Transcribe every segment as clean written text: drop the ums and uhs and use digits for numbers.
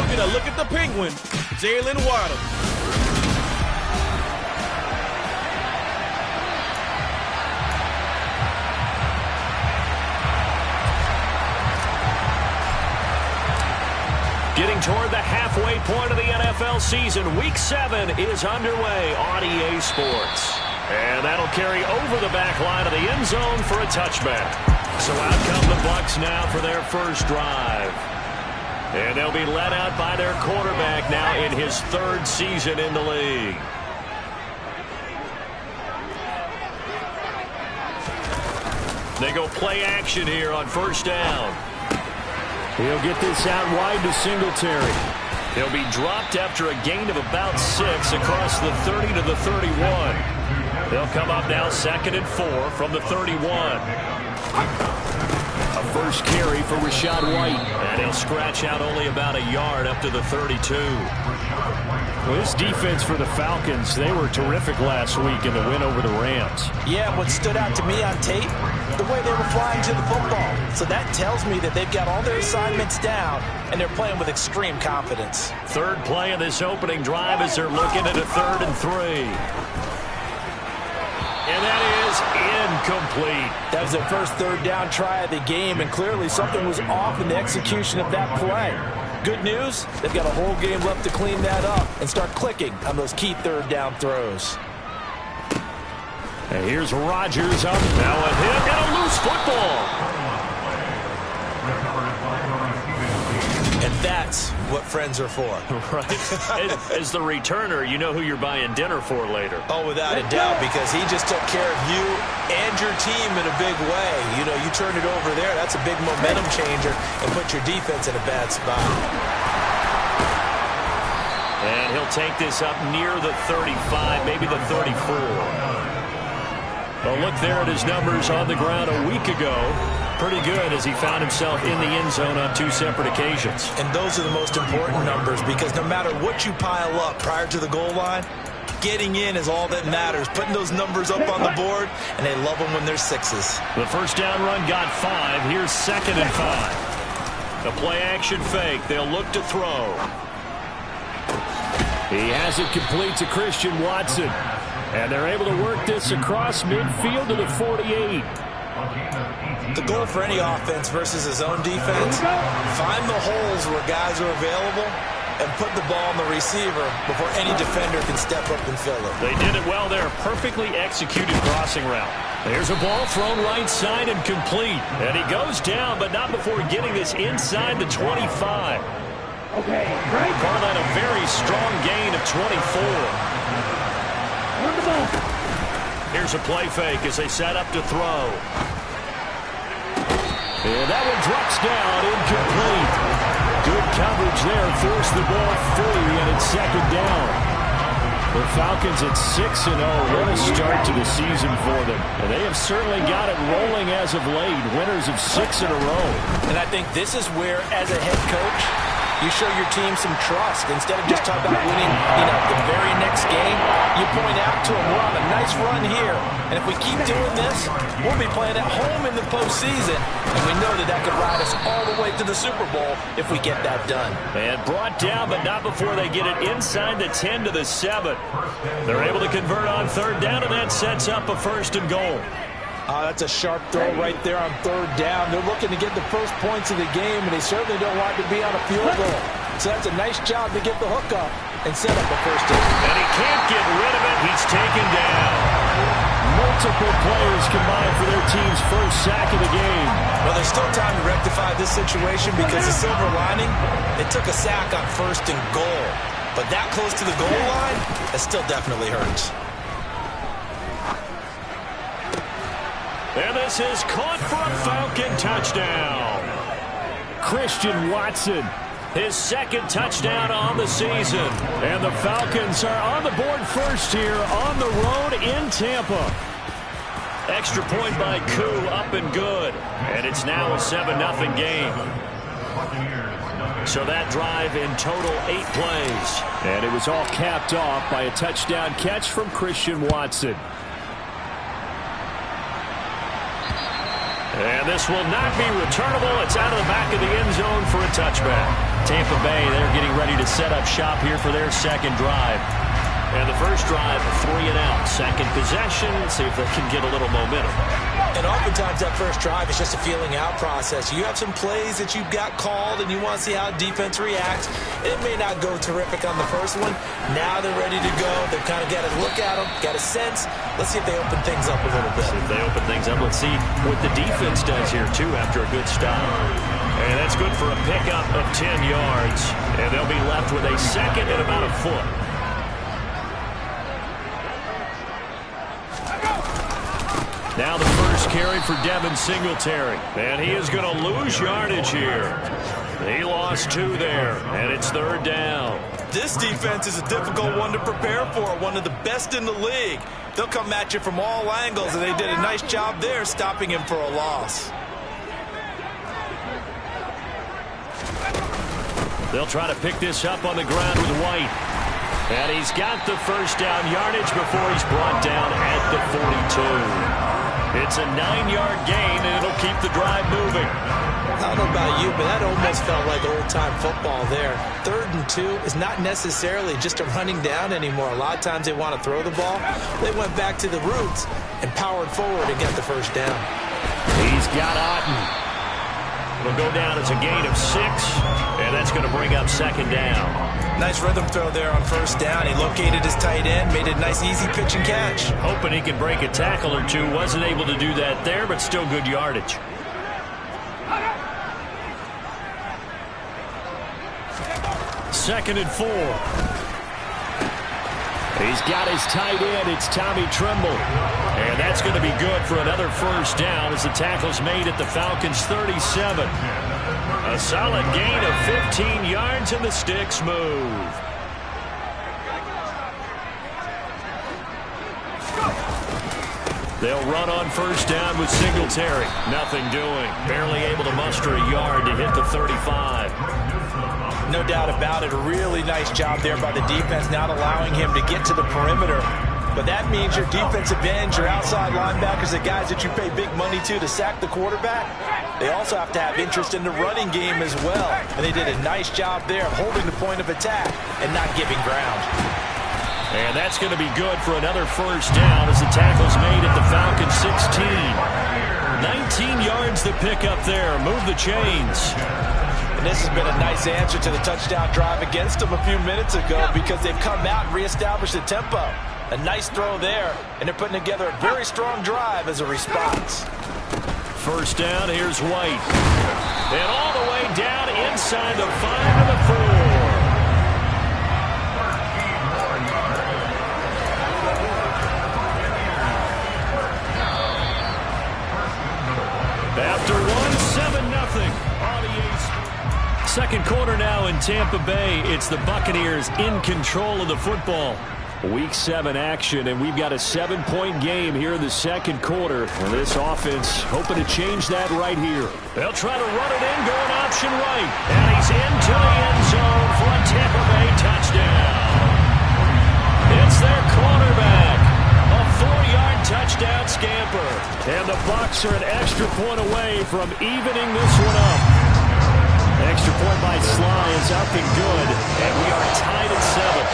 taking a look at the Penguin, Jalen Waddle. Getting toward the halfway point of the NFL season, Week 7 is underway on EA Sports. And that'll carry over the back line of the end zone for a touchback. So out come the Bucs now for their first drive. And they'll be led out by their quarterback now in his 3rd season in the league. They go play action here on first down. He'll get this out wide to Singletary. He'll be dropped after a gain of about 6 across the 30 to the 31. They'll come up now 2nd and 4 from the 31. A first carry for Rachaad White. And he'll scratch out only about a yard up to the 32. Well, this defense for the Falcons, they were terrific last week in the win over the Rams. Yeah, what stood out to me on tape, the way they were flying to the football. So that tells me that they've got all their assignments down, and they're playing with extreme confidence. 3rd play of this opening drive as they're looking at a 3rd and 3. And that is incomplete. That was their first 3rd down try of the game, and clearly something was off in the execution of that play. Good news, they've got a whole game left to clean that up and start clicking on those key 3rd down throws. And here's Rodgers up. Now a hit and a loose football. And that's what friends are for. Right. As the returner, you know who you're buying dinner for later. Oh, without a doubt, because he just took care of you and your team in a big way. You know, you turn it over there, that's a big momentum changer and put your defense in a bad spot. And he'll take this up near the 35, maybe the 34. Well, look there at his numbers on the ground a week ago. Pretty good as he found himself in the end zone on 2 separate occasions. And those are the most important numbers because no matter what you pile up prior to the goal line, getting in is all that matters. Putting those numbers up on the board, and they love them when they're 6s. The first down run got 5. Here's 2nd and 5. The play action fake. They'll look to throw. He has it complete to Christian Watson. And they're able to work this across midfield to the 48. The goal for any offense versus his own defense, find the holes where guys are available and put the ball on the receiver before any defender can step up and fill it. They did it well there. Perfectly executed crossing route. There's a ball thrown right side and complete. And he goes down, but not before getting this inside the 25. Okay, right. Call that a very strong gain of 24. Here's a play fake as they set up to throw. And that one drops down, incomplete. Good coverage there, forced the ball free, and it's 2nd down. The Falcons at 6-0. What a start to the season for them. And they have certainly got it rolling as of late. Winners of 6 in a row. And I think this is where, as a head coach, you show your team some trust. Instead of just talking about winning, the very next game, you point out to them, we're on a nice run here. And if we keep doing this, we'll be playing at home in the postseason. And we know that could ride us all the way to the Super Bowl if we get that done. And brought down, but not before they get it inside the 10 to the 7. They're able to convert on 3rd down, and that sets up a 1st and goal. That's a sharp throw right there on 3rd down. They're looking to get the first points of the game, and they certainly don't want to be on a field goal. So that's a nice job to get the hook up and set up a 1st down. And he can't get rid of it. He's taken down. Multiple players combined for their team's first sack of the game. Well, there's still time to rectify this situation because the silver lining, they took a sack on 1st and goal. But that close to the goal line, that still definitely hurts. And this is caught for a Falcon touchdown. Christian Watson. His 2nd touchdown on the season. And the Falcons are on the board first here on the road in Tampa. Extra point by Koo, up and good. And it's now a 7-0 game. So that drive in total 8 plays. And it was all capped off by a touchdown catch from Christian Watson. And this will not be returnable. It's out of the back of the end zone for a touchback. Tampa Bay, they're getting ready to set up shop here for their second drive. And the first drive, 3 and out. Second possession. See if they can get a little momentum. And oftentimes that first drive is just a feeling out process. You have some plays that you've got called and you want to see how defense reacts. It may not go terrific on the first one. Now they're ready to go. They've kind of got to look at them, got a sense. Let's see if they open things up a little bit. See if they open things up. Let's see what the defense does here, too, after a good stop. And that's good for a pickup of 10 yards. And they'll be left with a second and about a foot. Now the first carry for Devin Singletary. And he is going to lose yardage here. He lost 2 there, and it's third down. This defense is a difficult one to prepare for, one of the best in the league. They'll come at you from all angles, and they did a nice job there stopping him for a loss. They'll try to pick this up on the ground with White. And he's got the first down yardage before he's brought down at the 42. It's a 9-yard gain, and it'll keep the drive moving. I don't know about you, but that almost felt like old-time football there. 3rd and 2 is not necessarily just a running down anymore. A lot of times they want to throw the ball. They went back to the roots and powered forward and got the first down. He's got Otten. It'll go down as a gain of 6, and that's going to bring up second down. Nice rhythm throw there on first down. He located his tight end, made a nice easy pitch and catch. Hoping he can break a tackle or two. Wasn't able to do that there, but still good yardage. Second and 4. He's got his tight end. It's Tommy Tremble. And that's going to be good for another first down as the tackle's made at the Falcons' 37. A solid gain of 15 yards, and the sticks move. They'll run on first down with Singletary. Nothing doing. Barely able to muster a yard to hit the 35. No doubt about it. A really nice job there by the defense, not allowing him to get to the perimeter. But that means your defensive ends, your outside linebackers, the guys that you pay big money to sack the quarterback, they also have to have interest in the running game as well. And they did a nice job there of holding the point of attack and not giving ground. And that's going to be good for another first down as the tackle's made at the Falcons' 16. 19 yards to pick up there. Move the chains. And this has been a nice answer to the touchdown drive against them a few minutes ago because they've come out and reestablished the tempo. A nice throw there, and they're putting together a very strong drive as a response. First down, here's White. And all the way down inside the 5 of the 4. After 1, 7-0. Second quarter now in Tampa Bay. It's the Buccaneers in control of the football. Week 7 action, and we've got a 7-point game here in the second quarter. And this offense hoping to change that right here. They'll try to run it in, going option right. And he's into the end zone for a Tampa Bay touchdown. It's their quarterback. A 4-yard touchdown scamper. And the Bucs are an extra point away from evening this one up. Extra point by Sly is up and good. And we are tied at 7.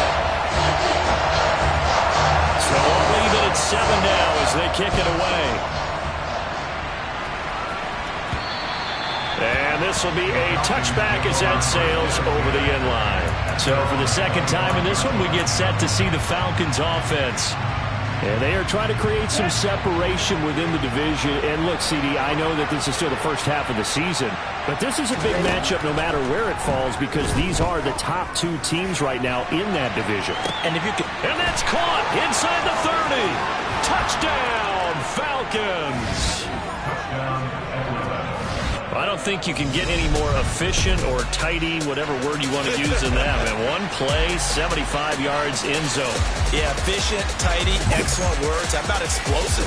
So we'll leave it at 7 now as they kick it away. And this will be a touchback as that sails over the end line. So for the second time in this one, we get set to see the Falcons offense. And they are trying to create some separation within the division. And look, CD, I know that this is still the first half of the season, but this is a big matchup no matter where it falls because these are the top 2 teams right now in that division. And if you can, and that's caught inside the 30. Touchdown, Falcons. I don't think you can get any more efficient or tidy, whatever word you want to use in that. And one play, 75 yards in zone. Yeah, efficient, tidy, excellent words. How about explosive?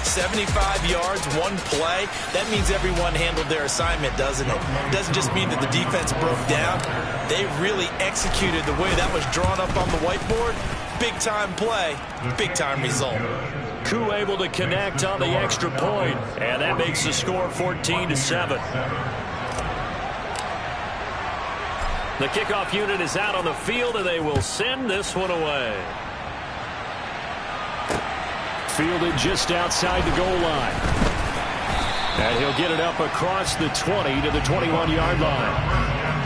75 yards, one play. That means everyone handled their assignment, doesn't it? It doesn't just mean that the defense broke down. They really executed the way that was drawn up on the whiteboard. Big-time play, big-time result. Koo able to connect on the extra point, and that makes the score 14-7. The kickoff unit is out on the field, and they will send this one away. Fielded just outside the goal line. And he'll get it up across the 20 to the 21-yard line.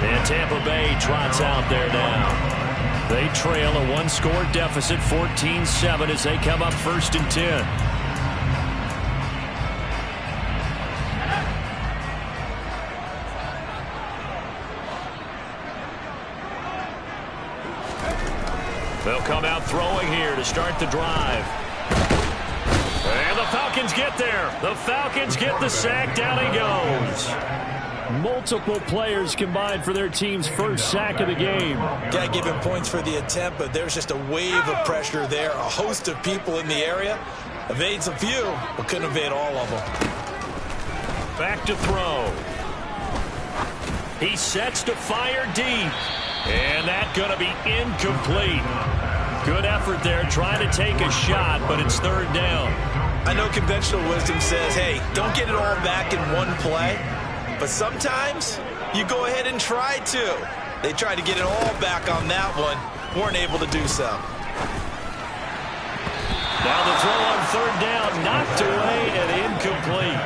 And Tampa Bay trots out there now. They trail a one-score deficit, 14-7, as they come up 1st and 10. They'll come out throwing here to start the drive. And the Falcons get there. The Falcons get the sack. Down he goes. Multiple players combined for their team's first sack of the game. Got to give him points for the attempt, but there's just a wave of pressure there. A host of people in the area. Evades a few, but couldn't evade all of them. Back to throw. He sets to fire deep. And that's going to be incomplete. Good effort there trying to take a shot, but it's 3rd down. I know conventional wisdom says, hey, don't get it all back in one play. But sometimes you go ahead and try to. They tried to get it all back on that one. Weren't able to do so. Now the throw on 3rd down, knocked away and incomplete.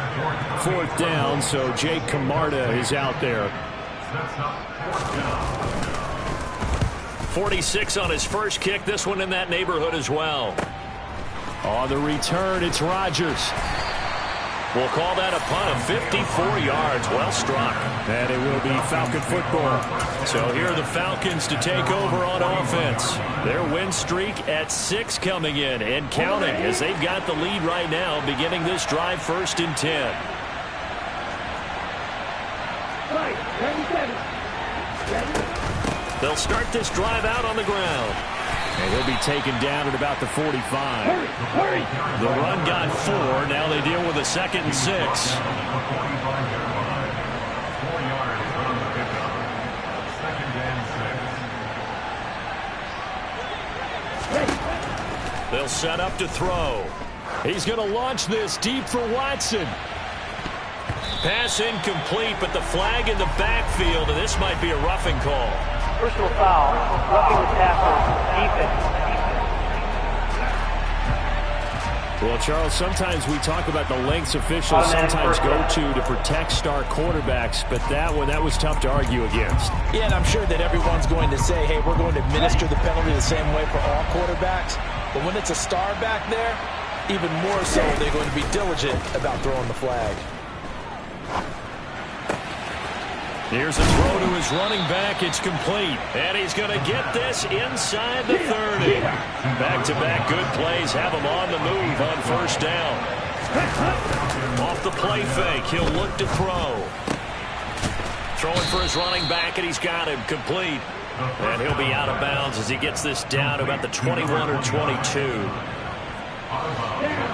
4th down, so Jake Camarda is out there. 46 on his first kick. This one in that neighborhood as well. On the return, it's Rodgers. We'll call that a punt of 54 yards. Well struck. And it will be Falcon football. So here are the Falcons to take over on offense. Their win streak at 6 coming in and counting as they've got the lead right now beginning this drive 1st and 10. They'll start this drive out on the ground. And he'll be taken down at about the 45. The run got 4. Now they deal with a 2nd and 6. They'll set up to throw. He's going to launch this deep for Watson. Pass incomplete, but the flag in the backfield, and this might be a roughing call. Personal foul, roughing the tackle, defense. Well, Charles, sometimes we talk about the lengths officials sometimes go to protect star quarterbacks, but that one, that was tough to argue against. Yeah, and I'm sure that everyone's going to say, hey, we're going to administer the penalty the same way for all quarterbacks. But when it's a star back there, even more so, they're going to be diligent about throwing the flag. Here's a throw to his running back. It's complete. And he's going to get this inside the 30. Back-to-back good plays have him on the move on 1st down. Off the play fake, he'll look to throw. Throwing for his running back, and he's got him complete. And he'll be out of bounds as he gets this down to about the 21 or 22.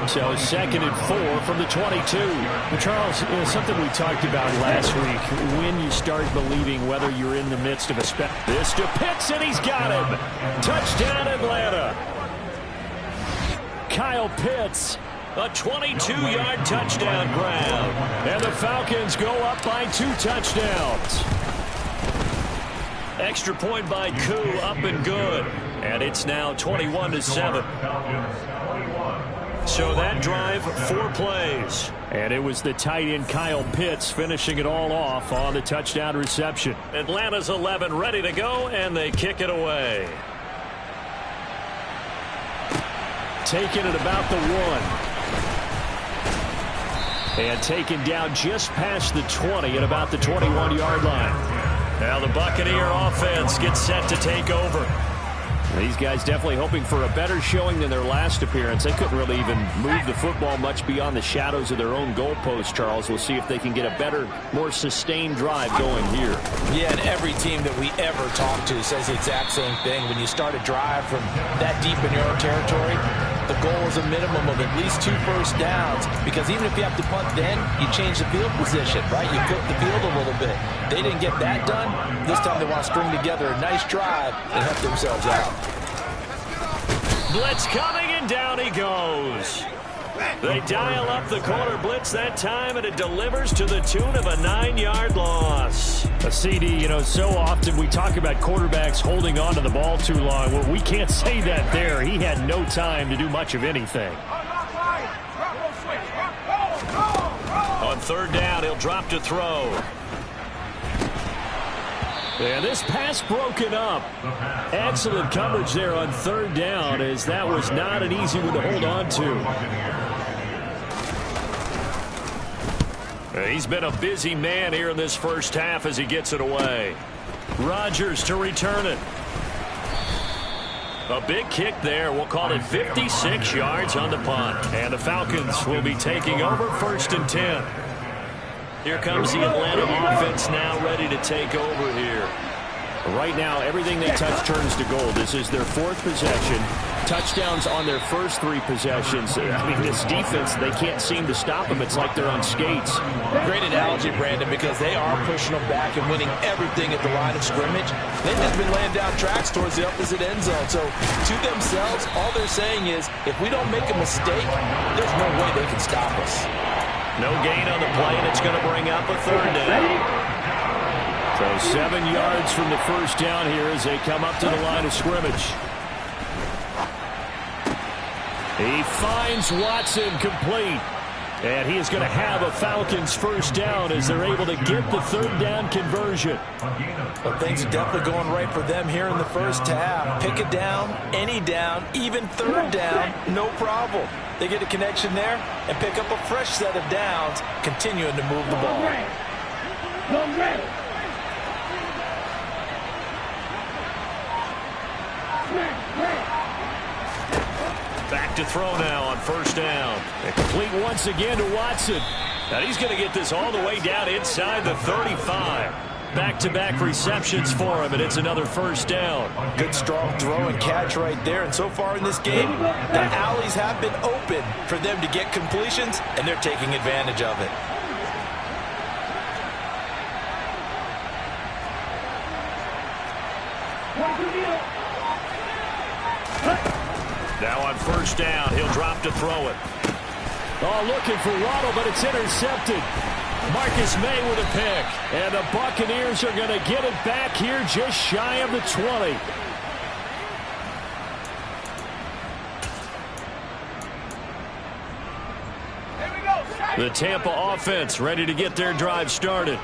So 2nd and 4 from the 22. Well, Charles, something we talked about last week, when you start believing whether you're in the midst of a this to Pitts, and he's got him. Touchdown, Atlanta. Kyle Pitts. A 22-yard touchdown grab. And the Falcons go up by 2 touchdowns. Extra point by Koo, up and good. And it's now 21-7. So that drive, 4 plays. And it was the tight end Kyle Pitts finishing it all off on the touchdown reception. Atlanta's 11 ready to go, and they kick it away. Taken at about the 1. And taken down just past the 20 at about the 21-yard line. Now the Buccaneer offense gets set to take over. These guys definitely hoping for a better showing than their last appearance. They couldn't really even move the football much beyond the shadows of their own goalpost, Charles. We'll see if they can get a better, more sustained drive going here. Yeah, and every team that we ever talk to says the exact same thing. When you start a drive from that deep in your own territory, the goal is a minimum of at least 2 first downs, because even if you have to punt then, you change the field position, right? You flip the field a little bit. They didn't get that done. This time they want to string together a nice drive and help themselves out. Blitz coming, and down he goes. They dial up the corner blitz that time, and it delivers to the tune of a 9-yard loss. A CD, you know, so often we talk about quarterbacks holding on to the ball too long. Well, we can't say that there. He had no time to do much of anything. On third down, he'll drop to throw. And this pass broken up. Excellent coverage there on third down, as that was not an easy one to hold on to. He's been a busy man here in this first half as he gets it away. Rodgers to return it. A big kick there. We'll call it 56 yards on the punt. And the Falcons will be taking over 1st and 10. Here comes the Atlanta offense now ready to take over here. Right now, everything they touch turns to gold. This is their 4th possession. Touchdowns on their first 3 possessions. I mean, this defense, they can't seem to stop them. It's like they're on skates. Great analogy, Brandon, because they are pushing them back and winning everything at the line of scrimmage. They've just been laying down tracks towards the opposite end zone. So, to themselves, all they're saying is, if we don't make a mistake, there's no way they can stop us. No gain on the play, and it's going to bring up a 3rd down. So 7 yards from the first down here as they come up to the line of scrimmage. He finds Watson complete. And he is going to have a Falcons first down as they're able to get the 3rd down conversion. But things are definitely going right for them here in the first half. Pick it down, any down, even 3rd down, no problem. They get a connection there and pick up a fresh set of downs, continuing to move the ball. Back to throw now on 1st down. Complete once again to Watson. And he's going to get this all the way down inside the 35. Back-to-back receptions for him, and it's another 1st down. Good strong throw and catch right there. And so far in this game, the alleys have been open for them to get completions, and they're taking advantage of it. Now on 1st down, he'll drop to throw it. Oh, looking for Waddle, but it's intercepted. Marcus May with a pick. And the Buccaneers are going to get it back here just shy of the 20. The Tampa offense ready to get their drive started.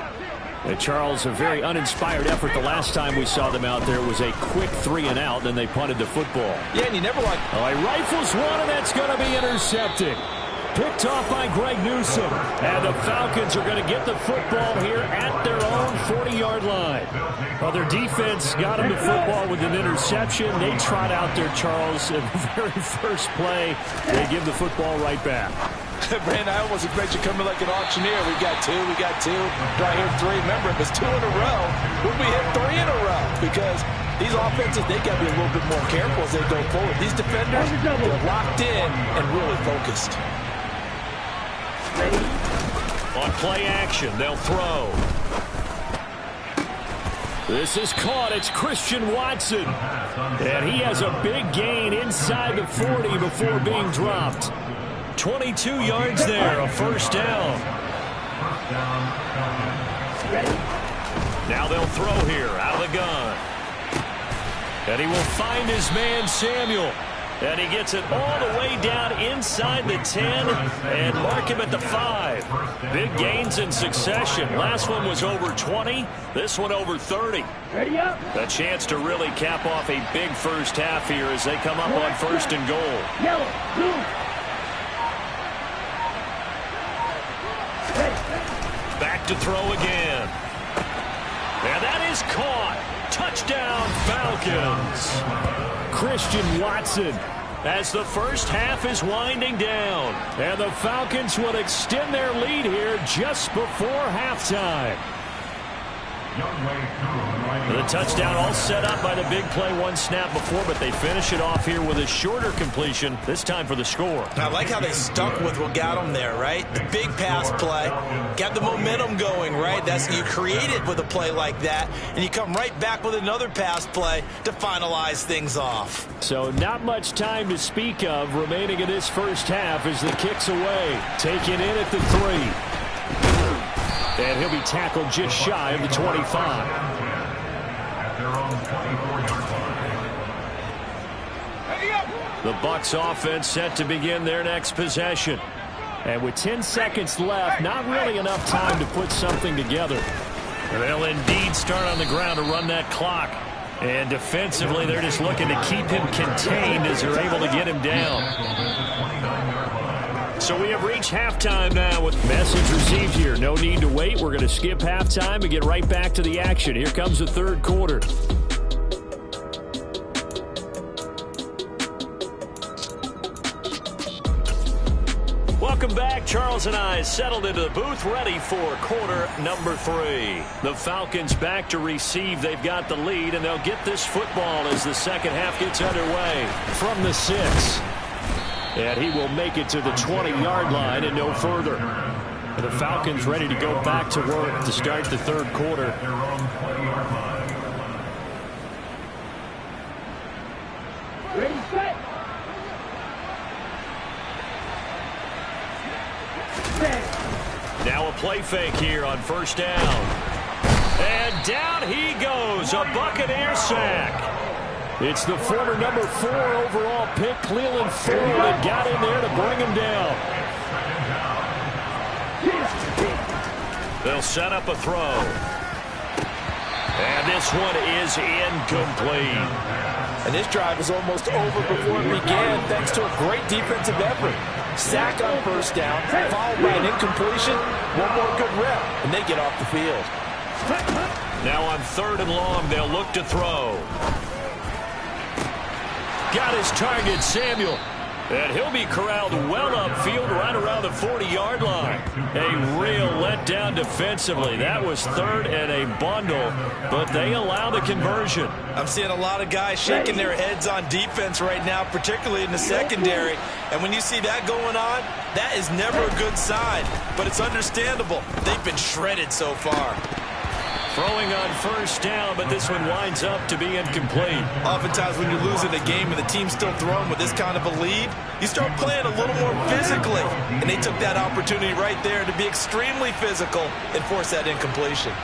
And Charles, a very uninspired effort. The last time we saw them out there was a quick 3 and out, then they punted the football. Yeah, and you never like... Oh, he rifles one, and that's going to be intercepted. Picked off by Greg Newsome. And the Falcons are going to get the football here at their own 40-yard line. Well, their defense got them the football with an interception. They trot out there, Charles, in the very first play. They give the football right back. Brandon, I almost expect you coming like an auctioneer. We got 2, we got 2. Do I hear 3? Remember, if it's 2 in a row, would we hit 3 in a row? Because these offenses, they got to be a little bit more careful as they go forward. These defenders, they're locked in and really focused. On play action, they'll throw. This is caught. It's Christian Watson. And he has a big gain inside the 40 before being dropped. 22 yards there, a 1st down. Now they'll throw here out of the gun. And he will find his man Samuel. And he gets it all the way down inside the 10 and mark him at the 5. Big gains in succession. Last one was over 20. This one over 30. A chance to really cap off a big first half here as they come up on 1st and goal. Back to throw again. And that is caught. Touchdown, Falcons. Christian Watson. As the first half is winding down. And the Falcons will extend their lead here just before halftime. The touchdown all set up by the big play one snap before, but they finish it off here with a shorter completion, this time for the score. I like how they stuck with what got them there, right? The big pass play, got the momentum going, right? That's you create it with a play like that, and you come right back with another pass play to finalize things off. So not much time to speak of remaining in this first half as the kick's away. Taken in at the 3. And he'll be tackled just shy of the 25. The Bucs offense set to begin their next possession. And with 10 seconds left, not really enough time to put something together. They'll indeed start on the ground to run that clock. And defensively, they're just looking to keep him contained as they're able to get him down. So we have reached halftime now with message received here. No need to wait. We're going to skip halftime and get right back to the action. Here comes the third quarter. Welcome back. Charles and I settled into the booth ready for quarter number 3. The Falcons back to receive. They've got the lead, and they'll get this football as the second half gets underway. From the 6. And he will make it to the 20-yard line and no further. The Falcons ready to go back to work to start the third quarter. Now a play fake here on first down. And down he goes. A Buccaneer sack. It's the former number 4 overall pick, Cleveland Ford, that got in there to bring him down. They'll set up a throw. And this one is incomplete. And this drive is almost over before it began, thanks to a great defensive effort. Sack on first down, followed by an incompletion. One more good rep, and they get off the field. Now on 3rd and long, they'll look to throw. Got his target, Samuel. And he'll be corralled well upfield right around the 40-yard line. A real letdown defensively. That was 3rd and a bundle, but they allow the conversion. I'm seeing a lot of guys shaking their heads on defense right now, particularly in the secondary. And when you see that going on, that is never a good sign. But it's understandable. They've been shredded so far. Throwing on first down, but this one winds up to be incomplete. Oftentimes when you're losing a game and the team's still throwing with this kind of a lead, you start playing a little more physically. And they took that opportunity right there to be extremely physical and force that incompletion.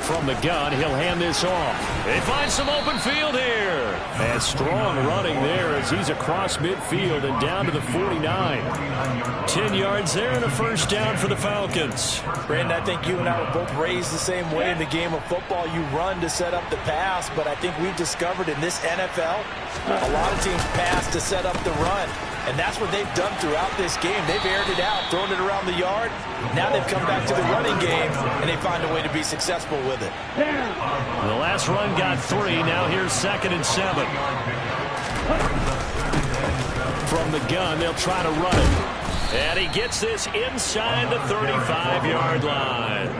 From the gun, he'll hand this off. They find some open field here. And strong running there as he's across midfield and down to the 49. 10 yards there and a first down for the Falcons. Brandon, I think you and I were both raised the same way in the game of football. You run to set up the pass, but I think we've discovered in this NFL, a lot of teams pass to set up the run. And that's what they've done throughout this game. They've aired it out, thrown it around the yard. Now they've come back to the running game, and they find a way to be successful with it. The last run got 3. Now here's 2nd and 7. From the gun, they'll try to run it. And he gets this inside the 35-yard line.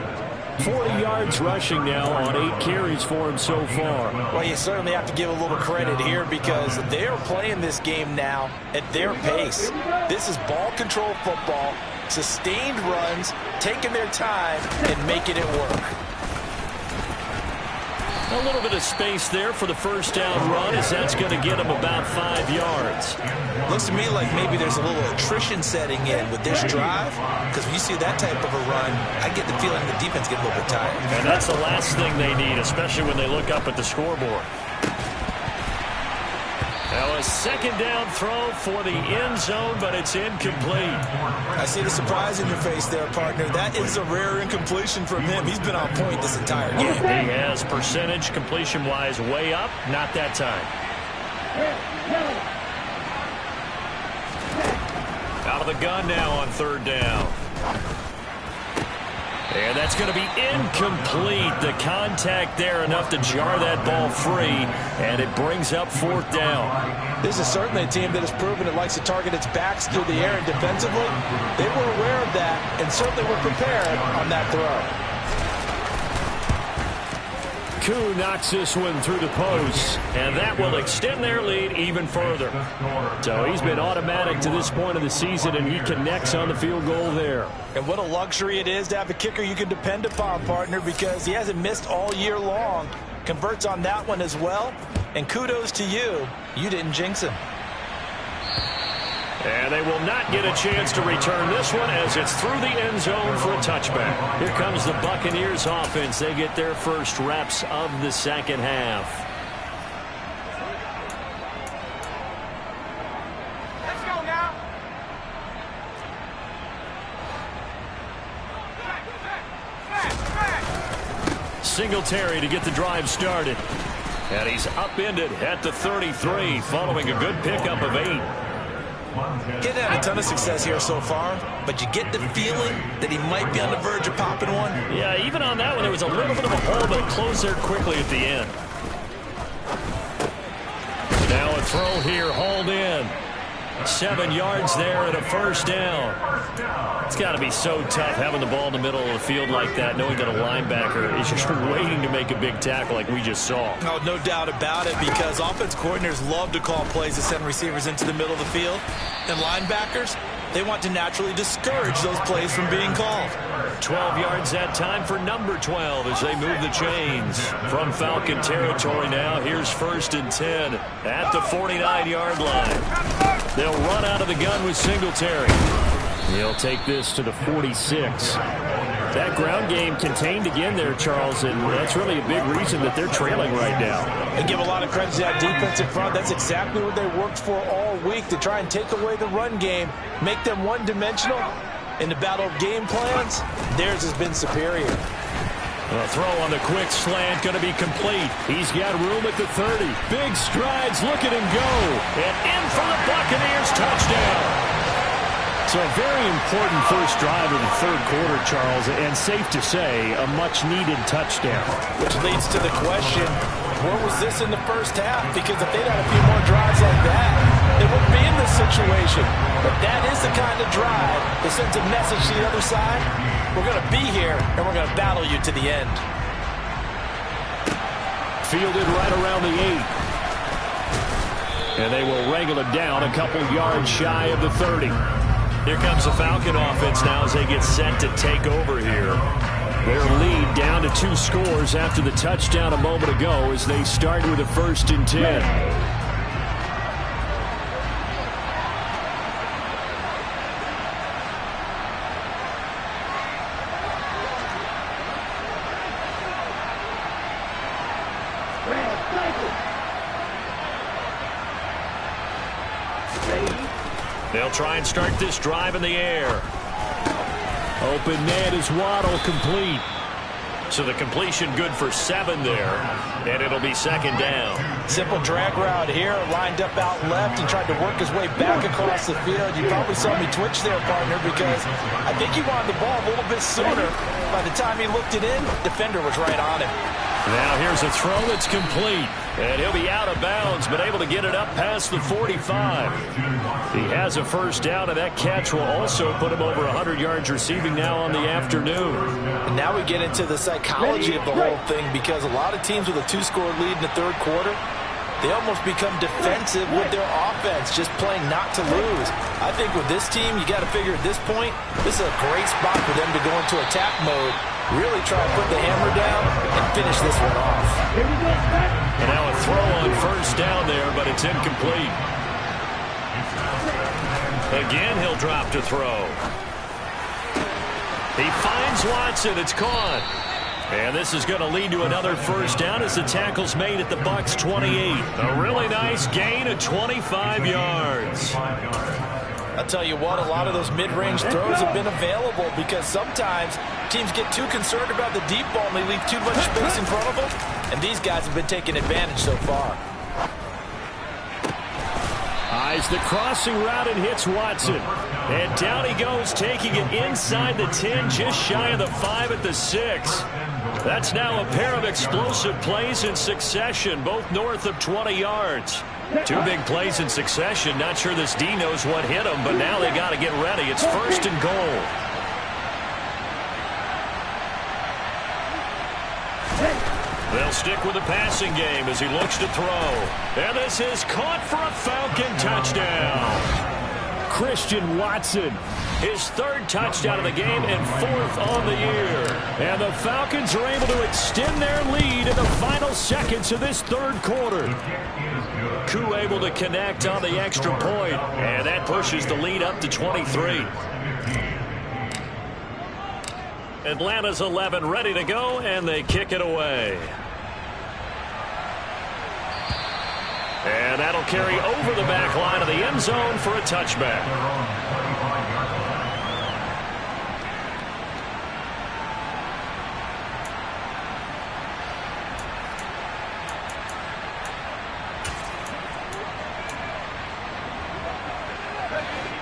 40 yards rushing now on 8 carries for him so far. Well, you certainly have to give a little credit here because they are playing this game now at their pace. This is ball control football, sustained runs, taking their time, and making it work. A little bit of space there for the first down run as that's going to get him about 5 yards. Looks to me like maybe there's a little attrition setting in with this drive because when you see that type of a run, I get the feeling the defense get a little bit tired. And that's the last thing they need, especially when they look up at the scoreboard. Now a second down throw for the end zone, but it's incomplete. I see the surprise in your face there, partner. That is a rare incompletion from him. He's been on point this entire game. He has percentage completion-wise way up, not that time. Out of the gun now on 3rd down. And that's going to be incomplete. The contact there enough to jar that ball free, and it brings up 4th down. This is certainly a team that has proven it likes to target its backs through the air, and defensively, they were aware of that and certainly were prepared on that throw. Koo knocks this one through the post, and that will extend their lead even further. So he's been automatic to this point of the season, and he connects on the field goal there. And what a luxury it is to have a kicker you can depend upon, partner, because he hasn't missed all year long. Converts on that one as well, and kudos to you. You didn't jinx him. And they will not get a chance to return this one as it's through the end zone for a touchback. Here comes the Buccaneers offense. They get their first reps of the second half. Let's go now. Singletary to get the drive started. And he's upended at the 33 following a good pickup of 8. Getting had a ton of success here so far, but you get the feeling that he might be on the verge of popping one. Yeah, even on that one, there was a little bit of a hole, but it closed there quickly at the end. Now a throw here, hauled in. 7 yards there and a first down. It's got to be so tough having the ball in the middle of the field like that, knowing that a linebacker is just waiting to make a big tackle like we just saw. Oh, no doubt about it, because offense coordinators love to call plays to send receivers into the middle of the field. And linebackers, they want to naturally discourage those plays from being called. 12 yards that time for number 12 as they move the chains. From Falcon territory now, here's 1st and 10 at the 49-yard line. They'll run out of the gun with Singletary. He'll take this to the 46. That ground game contained again there, Charles, and that's really a big reason that they're trailing right now. And give a lot of credit to that defensive front. That's exactly what they worked for all week, to try and take away the run game, make them one-dimensional. In the battle of game plans, theirs has been superior. A throw on the quick slant going to be complete. He's got room at the 30. Big strides. Look at him go. And in for the Buccaneers. Touchdown. So a very important first drive of the 3rd quarter, Charles, and safe to say, a much-needed touchdown. Which leads to the question, where was this in the first half? Because if they'd had a few more drives like that, they wouldn't be in this situation. But that is the kind of drive that sends a message to the other side. We're going to be here, and we're going to battle you to the end. Fielded right around the 8. And they will wrangle it down a couple yards shy of the 30. Here comes the Falcon offense now as they get set to take over here. Their lead down to 2 scores after the touchdown a moment ago as they start with a 1st and 10. They'll try and start this drive in the air. Open man is Waddle, complete. So the completion good for 7 there, and it'll be 2nd down. Simple drag route here, lined up out left and tried to work his way back across the field. You probably saw me twitch there, partner, because I think he wanted the ball a little bit sooner. By the time he looked it in, defender was right on him. Now here's a throw that's complete. And he'll be out of bounds, but able to get it up past the 45. He has a first down, and that catch will also put him over 100 yards receiving now on the afternoon. And now we get into the psychology of the whole thing, because a lot of teams with a 2-score lead in the 3rd quarter, they almost become defensive with their offense, just playing not to lose. I think with this team, you got to figure at this point, this is a great spot for them to go into attack mode, really try to put the hammer down and finish this one off. And now a throw on first down there, but it's incomplete. Again, he'll drop to throw. He finds Watson. It's caught. And this is going to lead to another first down as the tackle's made at the Bucs 28. A really nice gain of 25 yards. I'll tell you what, a lot of those mid-range throws have been available because sometimes teams get too concerned about the deep ball and they leave too much space in front of them. And these guys have been taking advantage so far. Tries the crossing route and hits Watson. And down he goes, taking it inside the 10, just shy of the 5 at the 6. That's now a pair of explosive plays in succession, both north of 20 yards. 2 big plays in succession. Not sure this D knows what hit him, but now they got to get ready. It's 1st and goal. They'll stick with the passing game as he looks to throw. And this is caught for a Falcon touchdown. Christian Watson, his 3rd touchdown of the game and 4th on the year. And the Falcons are able to extend their lead in the final seconds of this 3rd quarter. Koo able to connect on the extra point, and that pushes the lead up to 23. Atlanta's 11 ready to go, and they kick it away. And that'll carry over the back line of the end zone for a touchback.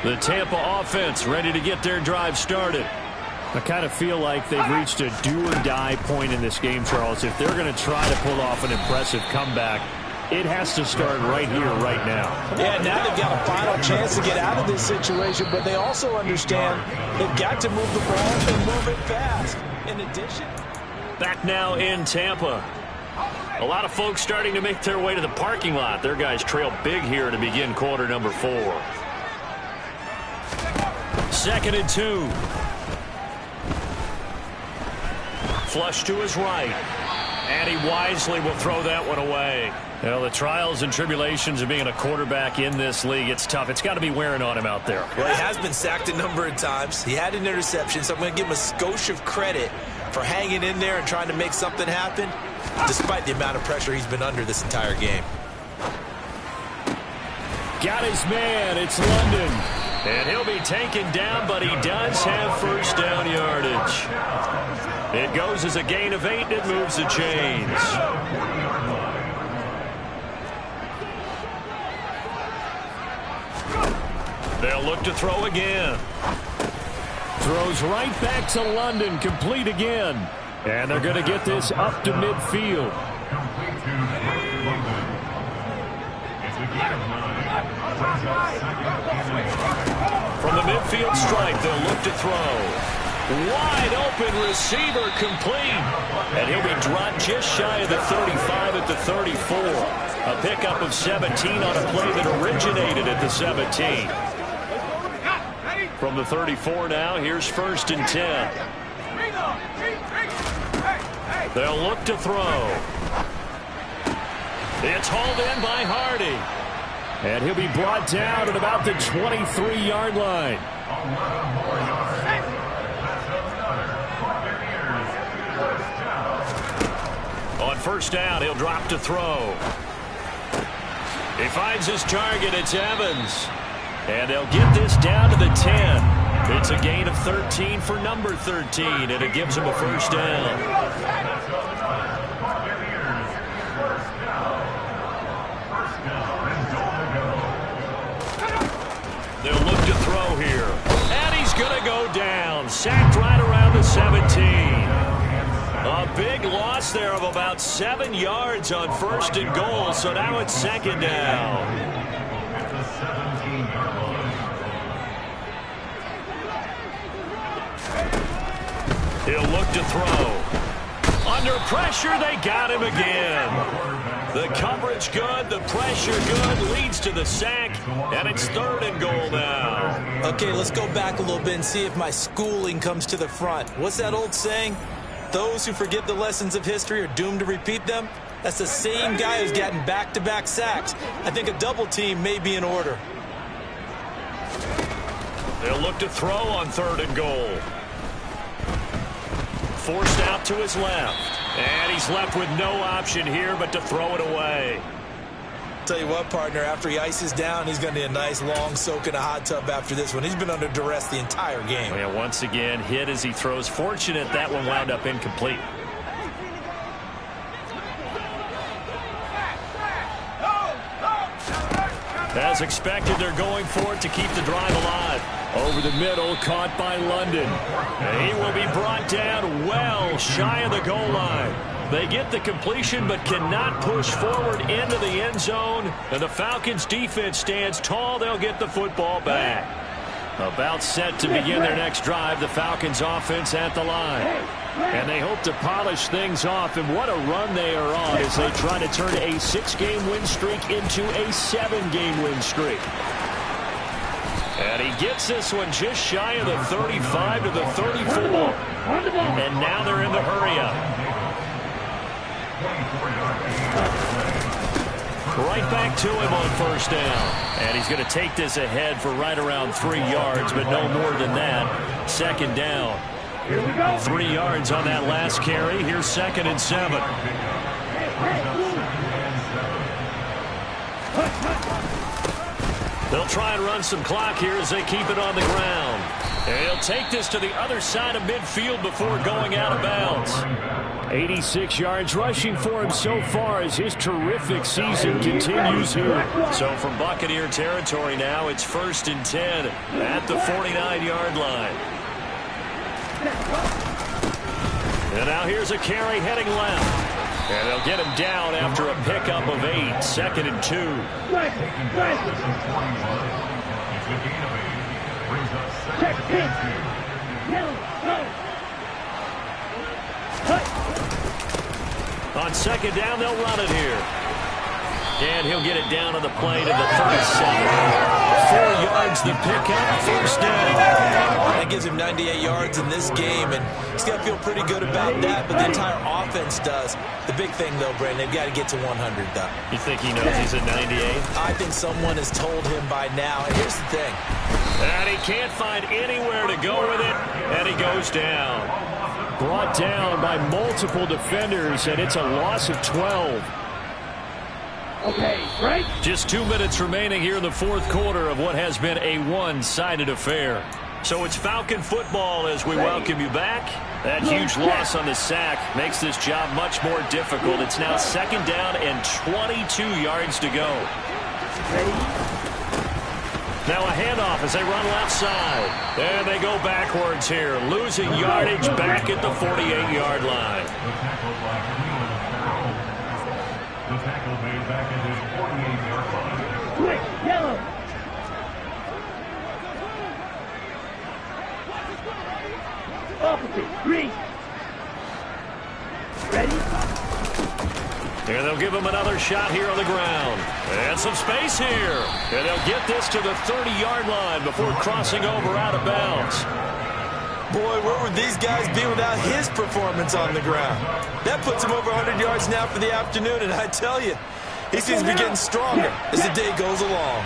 The Tampa offense ready to get their drive started. I kind of feel like they've reached a do-or-die point in this game, Charles. If they're going to try to pull off an impressive comeback, it has to start right here, right now. Yeah, now they've got a final chance to get out of this situation, but they also understand they've got to move the ball and move it fast. In addition, back now in Tampa. A lot of folks starting to make their way to the parking lot. Their guys trail big here to begin quarter number 4. 2nd and 2. Flush to his right. And he wisely will throw that one away. Well, the trials and tribulations of being a quarterback in this league, it's tough. It's got to be wearing on him out there. Well, he has been sacked a number of times. He had an interception, so I'm going to give him a skosh of credit for hanging in there and trying to make something happen, despite the amount of pressure he's been under this entire game. Got his man. It's London. And he'll be taken down, but he does have 1st down yardage. It goes as a gain of 8, and it moves the chains. They'll look to throw again. Throws right back to London, complete again. And they're going to get this up to midfield. From the midfield stripe, they'll look to throw. Wide open receiver complete. And he'll be dropped just shy of the 35 at the 34. A pickup of 17 on a play that originated at the 17. From the 34 now, here's 1st and 10. They'll look to throw. It's hauled in by Hardy. And he'll be brought down at about the 23-yard line. On 1st down, he'll drop to throw. He finds his target. It's Evans. And they'll get this down to the 10. It's a gain of 13 for number 13, and it gives him a 1st down. They'll look to throw here. And he's going to go down. Sacked right around the 17. A big loss there of about 7 yards on 1st and goal, so now it's 2nd down. He'll look to throw. Under pressure, they got him again. The coverage good, the pressure good, leads to the sack, and it's 3rd and goal now. Okay, let's go back a little bit and see if my schooling comes to the front. What's that old saying? Those who forget the lessons of history are doomed to repeat them. That's the same guy who's gotten back-to-back sacks. I think a double team may be in order. They'll look to throw on 3rd and goal. Forced out to his left. And he's left with no option here but to throw it away. Tell you what, partner, after he ices down, he's going to need a nice long soak in a hot tub after this one. He's been under duress the entire game. Yeah, once again, hit as he throws. Fortunate that one wound up incomplete. As expected, they're going for it to keep the drive alive. Over the middle, caught by London. And he will be brought down well shy of the goal line. They get the completion but cannot push forward into the end zone. And the Falcons defense stands tall. They'll get the football back. About set to begin their next drive, the Falcons offense at the line. And they hope to polish things off, and what a run they are on as they try to turn a 6-game win streak into a 7-game win streak. And he gets this one just shy of the 35 to the 34. And now they're in the hurry-up. Right back to him on first down. And he's going to take this ahead for right around 3 yards, but no more than that. Second down. 3 yards on that last carry. Here's 2nd and 7. They'll try and run some clock here as they keep it on the ground. And he'll take this to the other side of midfield before going out of bounds. 86 yards rushing for him so far as his terrific season continues here. So from Buccaneer territory now, it's 1st and 10 at the 49-yard line. And now here's a carry heading left. And they'll get him down after a pickup of 8. 2nd and 2. On 2nd down, they'll run it here. And he'll get it down on the play to the 37. 4 yards the pickup, 1st down. That gives him 98 yards in this game, and he's got to feel pretty good about that, but the entire offense does. The big thing, though, Brandon, they've got to get to 100, though. You think he knows he's at 98? I think someone has told him by now, and here's the thing. And he can't find anywhere to go with it, and he goes down. Brought down by multiple defenders, and it's a loss of 12. Okay, right? Just 2 minutes remaining here in the 4th quarter of what has been a one-sided affair. So it's Falcon football as we welcome you back. That huge loss on the sack makes this job much more difficult. It's now 2nd down and 22 yards to go. Now a handoff as they run left side. And they go backwards here, losing yardage back at the 48-yard line. The tackle made back at his 48-yard line. Quick, yellow. Opposite, green. Ready? And they'll give him another shot here on the ground. And some space here. And they'll get this to the 30-yard line before crossing over out of bounds. Boy, where would these guys be without his performance on the ground? That puts him over 100 yards now for the afternoon, and I tell you, he seems to be getting stronger as the day goes along.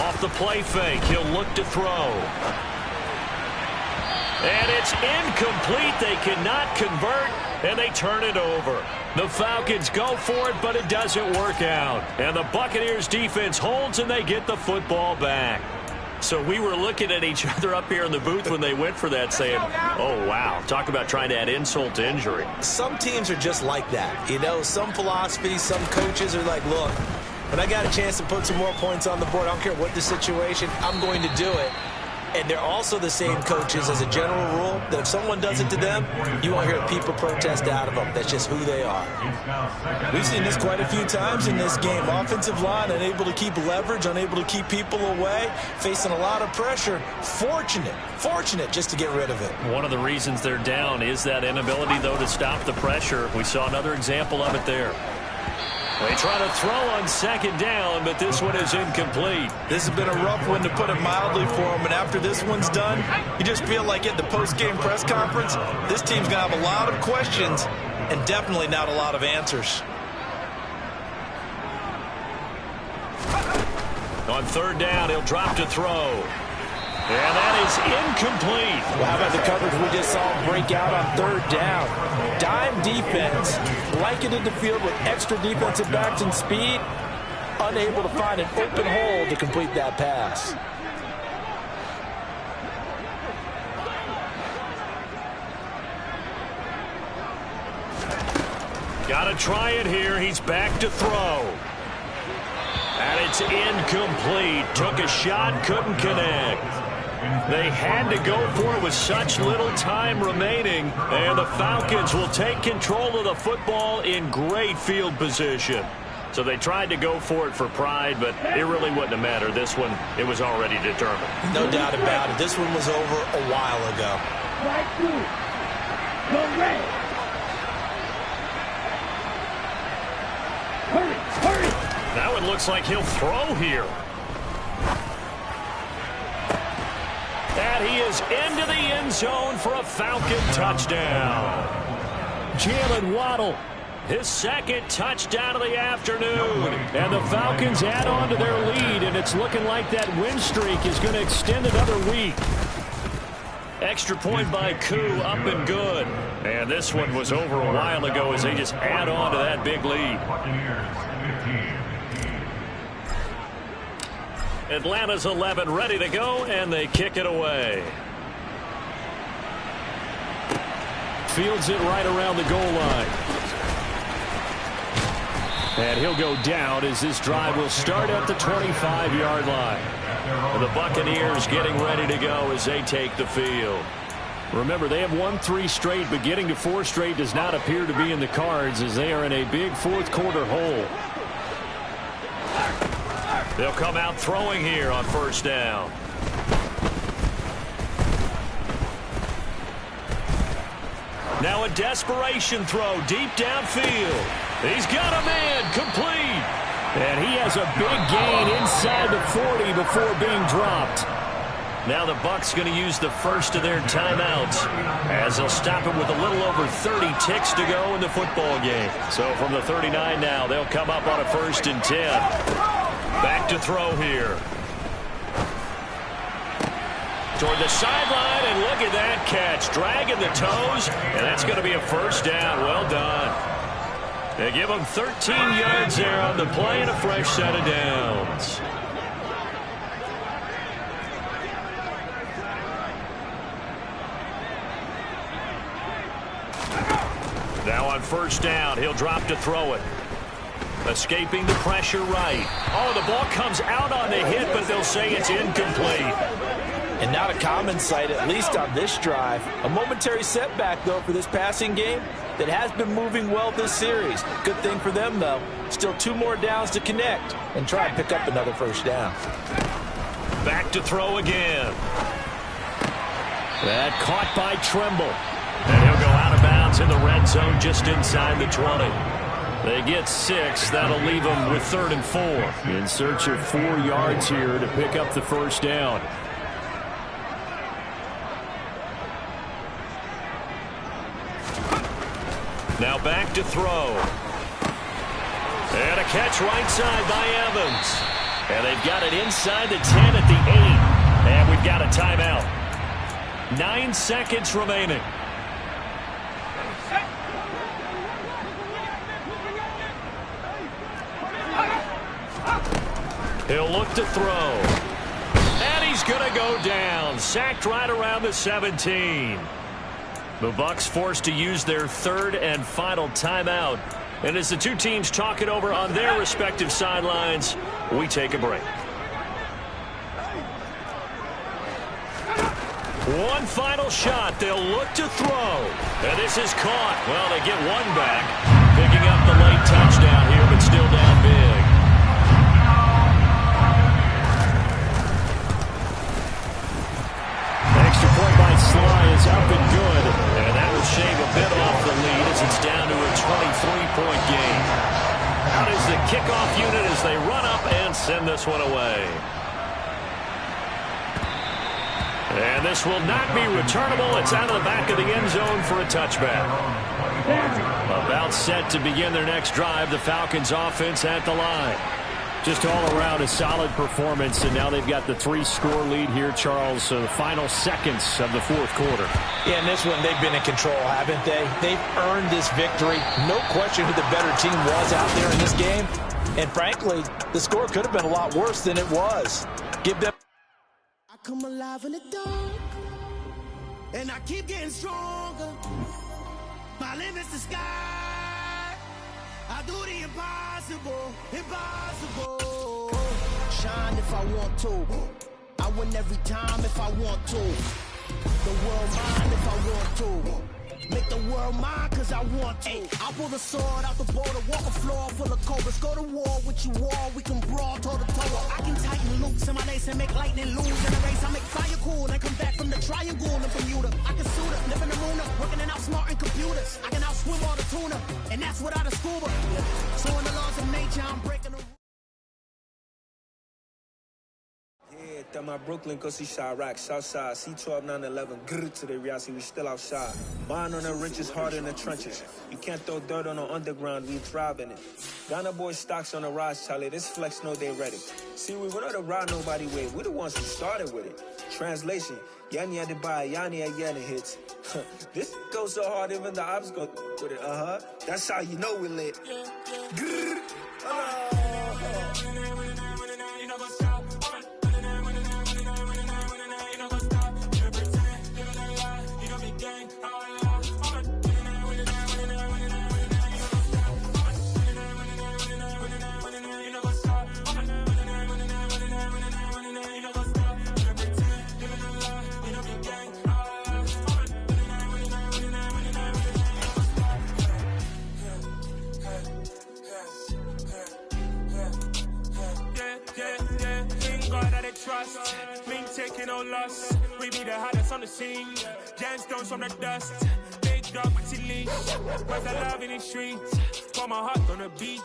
Off the play fake, he'll look to throw. And it's incomplete. They cannot convert, and they turn it over. The Falcons go for it, but it doesn't work out. And the Buccaneers defense holds, and they get the football back. So we were looking at each other up here in the booth when they went for that saying, oh, wow, talk about trying to add insult to injury. Some teams are just like that. You know, some philosophies, some coaches are like, look, when I got a chance to put some more points on the board, I don't care what the situation, I'm going to do it. And they're also the same coaches as a general rule that if someone does it to them, you won't hear people protest out of them. That's just who they are. We've seen this quite a few times in this game. Offensive line unable to keep leverage, unable to keep people away, facing a lot of pressure. Fortunate just to get rid of it. One of the reasons they're down is that inability, though, to stop the pressure. We saw another example of it there. They try to throw on 2nd down, but this one is incomplete. This has been a rough one, to put it mildly, for them. And after this one's done, you just feel like at the post-game press conference, this team's going to have a lot of questions and definitely not a lot of answers. On 3rd down, he'll drop to throw. And that is incomplete. Well, how about the coverage we just saw break out on 3rd down? Dime defense, blanketed the field with extra defensive backs and speed, unable to find an open hole to complete that pass. Got to try it here. He's back to throw. And it's incomplete. Took a shot, couldn't connect. They had to go for it with such little time remaining. And the Falcons will take control of the football in great field position. So they tried to go for it for pride, but it really wouldn't have mattered. This one, it was already determined. No doubt about it. This one was over a while ago. Strike two. Go red. Hurry, hurry. Now it looks like he'll throw here. And he is into the end zone for a Falcon touchdown. Jalen Waddle. His second touchdown of the afternoon. And the Falcons add on to their lead, and it's looking like that win streak is going to extend another week. Extra point by Koo, up and good. And this one was over a while ago as they just add on to that big lead. Atlanta's 11 ready to go, and they kick it away. Fields it right around the goal line. And he'll go down as this drive will start at the 25-yard line. And the Buccaneers getting ready to go as they take the field. Remember, they have won 3 straight, but getting to 4 straight does not appear to be in the cards as they are in a big fourth-quarter hole. They'll come out throwing here on first down. Now a desperation throw deep downfield. He's got a man, complete. And he has a big gain inside the 40 before being dropped. Now the Bucs going to use the first of their timeouts as they'll stop it with a little over 30 ticks to go in the football game. So from the 39 now, they'll come up on a 1st and 10. Back to throw here. Toward the sideline, and look at that catch. Dragging the toes, and that's going to be a first down. Well done. They give them 13 yards there on the play and a fresh set of downs. Now on first down, he'll drop to throw it. Escaping the pressure right. Oh, the ball comes out on the hit, but they'll say it's incomplete. And not a common sight, at least on this drive. A momentary setback, though, for this passing game that has been moving well this series. Good thing for them, though. Still 2 more downs to connect and try and pick up another first down. Back to throw again. That caught by Tremble. And he'll go out of bounds in the red zone just inside the 20. They get 6. That'll leave them with 3rd and 4. In search of 4 yards here to pick up the first down. Now back to throw. And a catch right side by Evans. And they've got it inside the 10 at the 8. And we've got a timeout. 9 seconds remaining. He'll look to throw. And he's going to go down. Sacked right around the 17. The Bucs forced to use their 3rd and final timeout. And as the 2 teams talk it over on their respective sidelines, we take a break. One final shot. They'll look to throw. And this is caught. Well, they get one back. Picking up the late touchdown here, but still down big. Extra point by Sly is up and good. And that will shave a bit off the lead as it's down to a 23-point game. Out is the kickoff unit as they run up and send this one away. And this will not be returnable. It's out of the back of the end zone for a touchback. About set to begin their next drive. The Falcons offense at the line. Just all around a solid performance, and now they've got the 3-score lead here, Charles. So the final seconds of the 4th quarter. Yeah, in this one, they've been in control, haven't they? They've earned this victory. No question who the better team was out there in this game. And frankly, the score could have been a lot worse than it was. Give them... I come alive in the dark, and I keep getting stronger. My limit's the sky. I do the impossible, impossible. Shine if I want to. I win every time if I want to. The world mine if I want to. Make the world mine cause I want to. I pull the sword out the border, walk a floor full of cobras. Go to war with you all, we can brawl toe to toe. I can tighten loops in my lace and make lightning lose in a race. I make fire cool and come back from the triangle in Bermuda. I can suit up, live in the moon up, working and outsmarting computers. I can outswim all the tuna, and that's without a scuba. So in the laws of nature, I'm breaking the. Yeah, that my Brooklyn, go see Chirac, Southside, C12, 911, grrr to the Riasi, we still outside. Mine on the wrenches, hard in the trenches. You can't throw dirt on the underground, we thrive in it. Ghana boys stocks on the rise, Charlie, this flex know they ready. See, we were not to ride nobody with, we the ones who started with it. Translation, Yani had to buy, Yani again hits. This goes so hard, even the ops go with it, That's how you know we lit. Grrr, trust, me taking no loss. We be the hottest on the scene. Gemstones from the dust. Big dog with your leash. Where's the love in the streets? Pour my heart on the beat.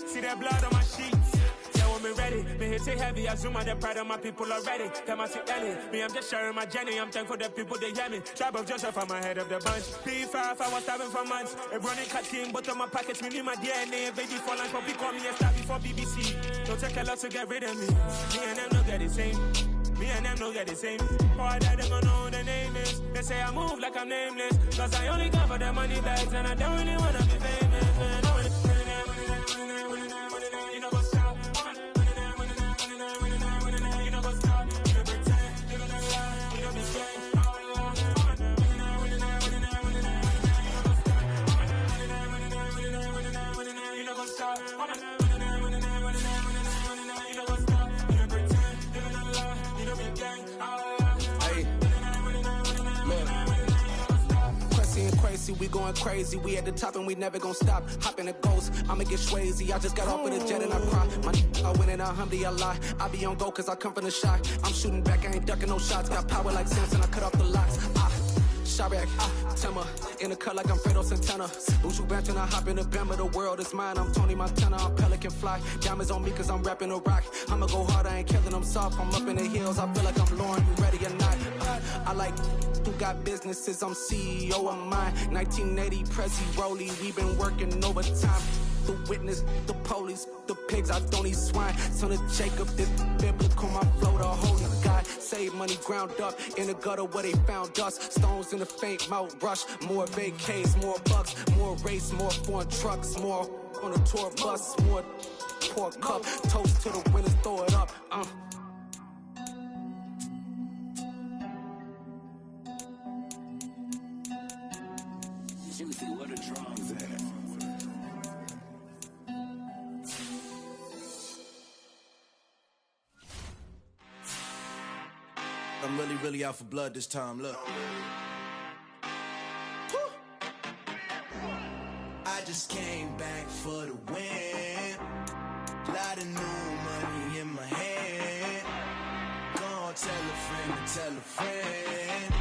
See that blood on my sheets. Yeah, when me ready, me hit it heavy. I zoom out the pride of my people already. Them I see Ellie. Me, I'm just sharing my journey. I'm thankful that people they hear me. Tribe of Joseph, I'm ahead of the bunch. P5, I was starving for months. A running cut team, but on my pockets, me need my DNA. Baby for lunch, but we call me a star before BBC. Don't take a lot to get rid of me. Me and them don't get the same. Me and them don't get the same. Boy, that they gonna know who the name is. They say I move like I'm nameless. Cause I only cover the money bags and I don't really wanna be famous, man. You know what's up? You know what's up? You pretend, you gonna lie, you know be gang. You know what's up? We going crazy, we at the top and we never gon' stop. Hop in a ghost, I'ma get swayzy. I just got off with a jet and I cry. My I win and alhamdulillah. I be on go cause I come from the shot. I'm shooting back, I ain't ducking no shots. Got power like Samson, I cut off the locks. Chirac, Tema, in the cut like I'm Fredo Santana. Buju Banton, I hop in the Bama, the world is mine. I'm Tony Montana, I'm Pelican Fly. Diamonds on me cause I'm rapping a rock. I'ma go hard, I ain't killing them soft. I'm up in the hills, I feel like I'm Lauren, you ready or not? I like who got businesses, I'm CEO of mine. 1980, Prezi Rolly, we been working overtime. The witness, the police, the pigs, I don't eat swine. Son of Jacob, this biblical, my flow, the holy God. Save money ground up in the gutter where they found us. Stones in the faint mouth rush. More vacays, more bucks, more race, more foreign trucks, more on a tour bus, more pour cup. Toast to the winners, throw it up. Juicy, what a drums at. I'm really out for blood this time, look. I just came back for the win. Lot of new money in my hand. Gonna tell a friend.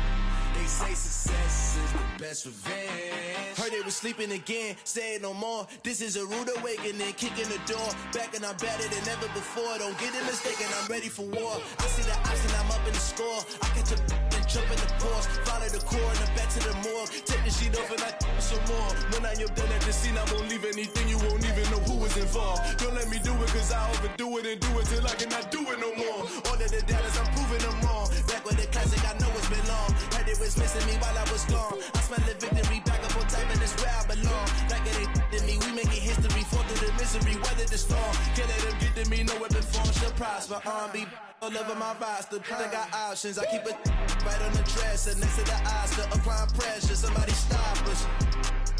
They say success is the best revenge. Heard they was sleeping again, say it no more. This is a rude awakening, kicking the door. Back and I'm better than ever before. Don't get it mistaken, I'm ready for war. I see the option, I'm up in the score. I catch a and jump in the Porsche. Follow the core and the back to the morgue. Take the sheet off and I some more. When I am done at the scene, I won't leave anything. You won't even know who was involved. Don't let me do it cause I overdo it and do it till I cannot do it no more. All of the doubters, I'm proving them wrong. Back with the classic, I know it's been long. Heard it was missing me while I was gone. I smell the victory back up on top and it's where I belong. Like it ain't to me, we making history. Fall through the misery, weather the storm. Can't let them get to me, no weapon form shall prosper. Be all over my roster. I got options, I keep it right on the dresser next to the Oscar. Applying pressure, somebody stop us.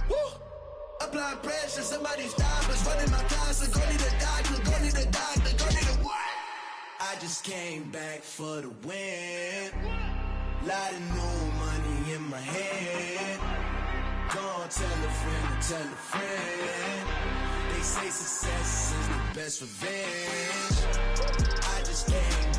Woo! Apply pressure, somebody stop us. Running my class, go need a doctor, go need a doctor, go need a what? I just came back for the win. Lot of new money in my head. Gonna tell a friend to tell a friend. They say success is the best revenge. I just came